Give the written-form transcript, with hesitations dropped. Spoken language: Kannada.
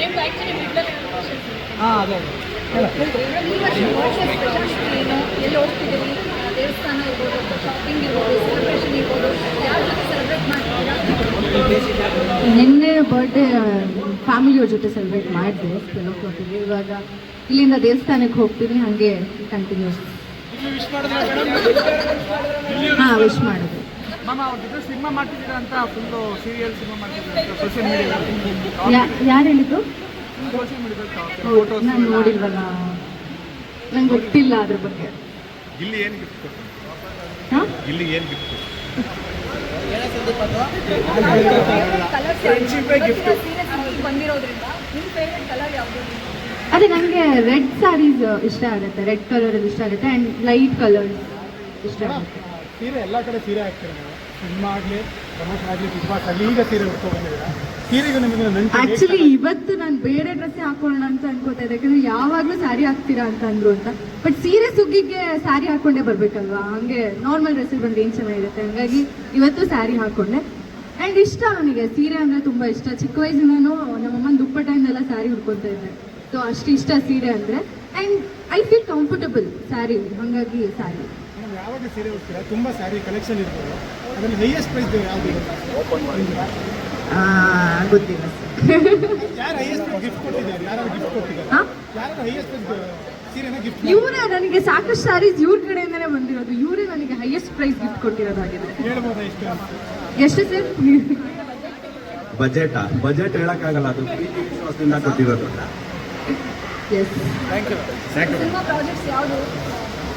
ನಿಮ್ಗೆ ಆ್ಯಕ್ಚುಲಿ ಮಿಡ್ಲಲ್ಲಿ ಹಾಂ ಅದೇ ಈ ವರ್ಷ ಸ್ಪೆಷಾಲಿಟಿ ಏನು ಎಲ್ಲಿ ಹೋಗ್ತಿದ್ದೀರಿ ದೇವಸ್ಥಾನ ಇರ್ಬೋದು ಶಾಪಿಂಗ್ ಇರ್ಬೋದು ಸೆಲೆಬ್ರೇಷನ್ ಇರ್ಬೋದು ಯಾರ ಜೊತೆ ಸೆಲೆಬ್ರೇಟ್ ಮಾಡ್ತಿದ್ದೀರಾ? ನಿನ್ನೆ ಬರ್ಡೇ ಫ್ಯಾಮಿಲಿಯವ್ರ ಜೊತೆ ಸೆಲೆಬ್ರೇಟ್ ಮಾಡಿದೆ 12 o'clock. ಇವಾಗ ಇಲ್ಲಿಂದ ದೇವಸ್ಥಾನಕ್ಕೆ ಹೋಗ್ತೀನಿ, ಹಾಗೆ ಕಂಟಿನ್ಯೂಸ್. ಹಾಂ, ವಿಶ್ ಮಾಡಿದೆ. ಮ್ಯಾಮ್ ಅವ್ರ ಜೊತೆ ಸಿನಿಮಾ ಮಾಡ್ತಿದ್ದೀರಾ ಅಂತ ಫುಲ್ಲು ಸೀರಿಯಲ್ ಸಿನಿಮಾ ಮಾಡ್ತಿದ್ದೀರಾ ಅಂತ ಸೋಷಿಯಲ್ ಮೀಡಿಯಾದಲ್ಲಿ ಯಾರು ಹೇಳಿದ್ದು? ಸೋಷಿಯಲ್ ಮೀಡಿಯಾದಲ್ಲಿ ಫೋಟೋಸ್ ನಾನು ನೋಡಿಲ್ವಲ್ಲ, ನಂಗೆ ಗೊತ್ತಿಲ್ಲ ಅದ್ರ ಬಗ್ಗೆ. ಇಲ್ಲಿ ಏನು ಗಿಫ್ಟ್ ಕೊಡ್ತಾರೆ? ಹಾಂ, ಇಲ್ಲಿ ಏನು ಗಿಫ್ಟ್ ಕೊಡ್ತಾರೆ? ಬಂದಿರೋದ್ರಿಂದ ನಿಮ್ಮ ಫೇವ್ರೆಟ್ ಕಲರ್ ಯಾವುದು? ಅದೇ ನನಗೆ ರೆಡ್ ಸ್ಯಾರೀಸ್ ಇಷ್ಟ ಆಗುತ್ತೆ, ರೆಡ್ ಕಲರಲ್ಲಿ ಇಷ್ಟ ಆಗುತ್ತೆ ಆ್ಯಂಡ್ ಲೈಟ್ ಕಲರ್ಸ್ ಇಷ್ಟ ಆಗುತ್ತೆ. ಸೀರೆ ಎಲ್ಲ ಕಡೆ ಸೀರೆ ಹಾಕ್ತಾರೆ ನೀವು, ಸಿನಿಮಾ ಆಗಲಿ ಪ್ರಮೋಷನ್ ಆಗಲಿ ಬಿಗ್ ಬಾಸ್ ಆಗಲಿ, ಈಗ ಸೀರೆ ಉಟ್ಕೊಂಡು ಬಂದಿದ್ದೀರಾ. ಸೀರೆಗೂ ನಿಮಗೆ ನಂಟು? ಆ್ಯಕ್ಚುಲಿ ಇವತ್ತು ನಾನು ಬೇರೆ ಡ್ರೆಸ್ಸೇ ಹಾಕೊಳ್ಳೋಣ ಅಂತ ಅನ್ಕೋತಾ ಇದ್ದೆ, ಯಾಕಂದರೆ ಯಾವಾಗಲೂ ಸ್ಯಾರಿ ಹಾಕ್ತೀರಾ ಅಂತ ಅಂದರು ಅಂತ. ಬಟ್ ಸೀರೆ ಸುಗ್ಗಿಗೆ ಸ್ಯಾರಿ ಹಾಕ್ಕೊಂಡೇ ಬರಬೇಕಲ್ವಾ, ಹಾಗೆ ನಾರ್ಮಲ್ ಡ್ರೆಸ್ಸಲ್ಲಿ ಬಂದು ಏನು ಚೆನ್ನಾಗಿರುತ್ತೆ, ಹಾಗಾಗಿ ಇವತ್ತು ಸ್ಯಾರಿ ಹಾಕ್ಕೊಂಡೆ. ಆ್ಯಂಡ್ ಇಷ್ಟ ನನಗೆ ಸೀರೆ ಅಂದರೆ ತುಂಬ ಇಷ್ಟ. ಚಿಕ್ಕ ವಯಸ್ಸಿನೂ ನಮ್ಮಮ್ಮನ ದುಪ್ಪಟ್ಟೆಯಿಂದೆಲ್ಲ ಸ್ಯಾರಿ ಉಟ್ಕೊತಾ ಇದ್ದೆ, ಸೊ ಅಷ್ಟು ಇಷ್ಟ ಸೀರೆ ಅಂದರೆ. And I feel comfortable sari, ಹಾಗಾಗಿ ಸ್ಯಾರಿ. ಮೇಡಮ್ ಯಾವಾಗ ಸೀರೆ ಉಡ್ತೀರಾ? ತುಂಬ ಸ್ಯಾರಿ ಕಲೆಕ್ಷನ್ ಇರ್ಬೋದು, ಅದರಲ್ಲಿ ಹೈಯೆಸ್ಟ್ ಪ್ರೈಸ್ ಯಾವುದು? ಗೊತ್ತಿಲ್ಲ ಯಾರು ಹೈಯೆಸ್ಟ್ ಗಿಫ್ಟ್ ಕೊಟ್ಟಿದ್ದಾರೆ? ಯಾರು ಗಿಫ್ಟ್ ಕೊಟ್ಟಿದ್ದಾರೆ? ಯಾರು ಹೈಯೆಸ್ಟ್ ಸೀರೆನ ಗಿಫ್ಟ್? ಇವರೇ ನನಗೆ ಸಾಕಷ್ಟು ಸ್ಯಾರೀಸ್ ಇವ್ರ ಕಡೆಯಿಂದನೇ ಬಂದಿರೋದು, ಇವರೇ ನನಗೆ ಹೈಯೆಸ್ಟ್ ಪ್ರೈಸ್ ಗಿಫ್ಟ್ ಕೊಟ್ಟಿರೋದಾಗಿದೆ. ಹೇಳ್ಬೋದಾ ಎಷ್ಟು? ಎಷ್ಟು ಸರ್? ಬಜೆಟ್ ಹೇಳಕ್ಕಾಗಲ್ಲ, ಅದು ಪ್ರೀತಿ ವಿಶ್ವಾಸದಿಂದ ಕೊಟ್ಟಿರೋದು. Yes, thank you. Cinema projects ಯಾವುದು